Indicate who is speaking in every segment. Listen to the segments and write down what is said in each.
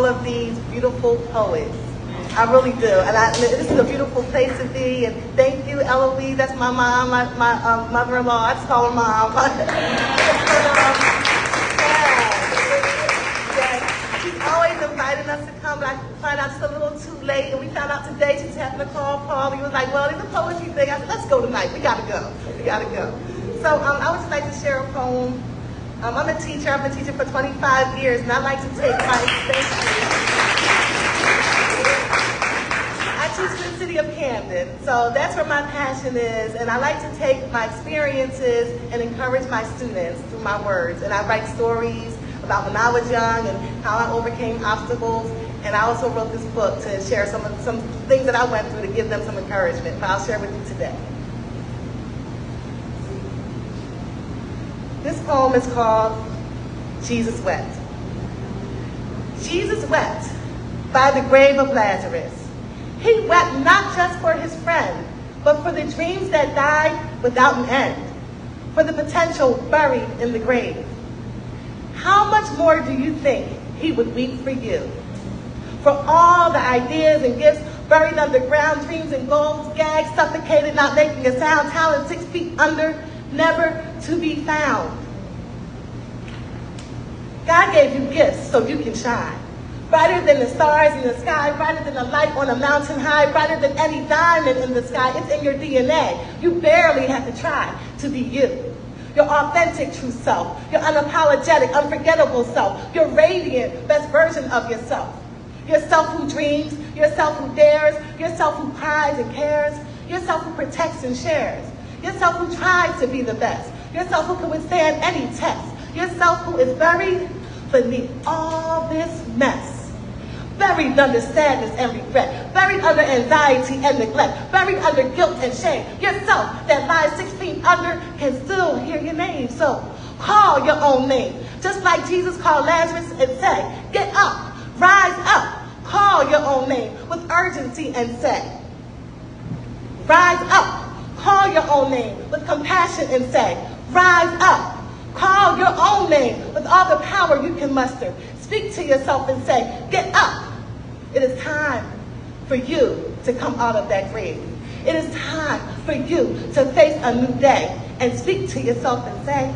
Speaker 1: of these beautiful poets. I really do. And this is a beautiful place to be. And thank you, Ellarslie. That's my mom, my mother-in-law. I just call her mom. She's always inviting us to come, but I find out just a little too late. And we found out today she's having to call Paul. He was like, well, there's a poetry thing. I said, let's go tonight. We got to go. We got to go. So I would just like to share a poem. I'm a teacher. I've been teaching for 25 years, and I like to take my experiences. I teach in the city of Camden, so that's where my passion is, and I like to take my experiences and encourage my students through my words. And I write stories about when I was young and how I overcame obstacles, and I also wrote this book to share some things that I went through to give them some encouragement, but I'll share with you today. This poem is called Jesus Wept. Jesus wept by the grave of Lazarus. He wept not just for his friend, but for the dreams that died without an end, for the potential buried in the grave. How much more do you think he would weep for you? For all the ideas and gifts buried underground, dreams and goals, gagged, suffocated, not making a sound, talent 6 feet under, never to be found. God gave you gifts so you can shine. Brighter than the stars in the sky, brighter than the light on a mountain high, brighter than any diamond in the sky. It's in your DNA. You barely have to try to be you. Your authentic true self, your unapologetic, unforgettable self, your radiant best version of yourself. Yourself who dreams, yourself who dares, yourself who cries and cares, yourself who protects and shares, yourself who tries to be the best, yourself who can withstand any test, yourself who is buried beneath all this mess. Buried under sadness and regret, buried under anxiety and neglect, buried under guilt and shame. Yourself that lies 6 feet under can still hear your name. So call your own name. Just like Jesus called Lazarus and said, get up, rise up, call your own name with urgency and say, rise up, call your own name with compassion and say, rise up, call your own name with all the power you can muster. Speak to yourself and say, get up. It is time for you to come out of that grave. It is time for you to face a new day and speak to yourself and say,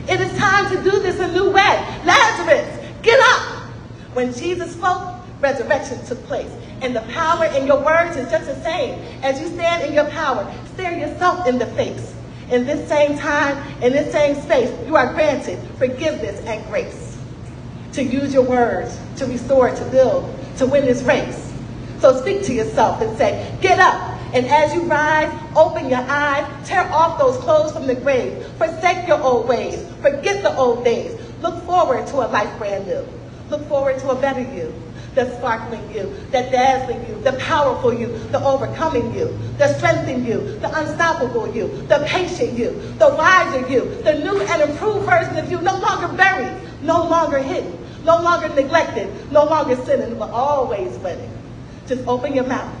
Speaker 1: it is time to do this a new way. Lazarus, get up. When Jesus spoke, resurrection took place. And the power in your words is just the same. As you stand in your power, stare yourself in the face. In this same time, in this same space, you are granted forgiveness and grace. To use your words, to restore, to build, to win this race. So speak to yourself and say, get up. And as you rise, open your eyes, tear off those clothes from the grave. Forsake your old ways. Forget the old days. Look forward to a life brand new. Look forward to a better you. The sparkling you, the dazzling you, the powerful you, the overcoming you, the strengthening you, the unstoppable you, the patient you, the wiser you, the new and improved version of you, no longer buried, no longer hidden, no longer neglected, no longer sinning, but always winning. Just open your mouth,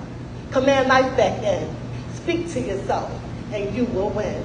Speaker 1: command life back in, speak to yourself, and you will win.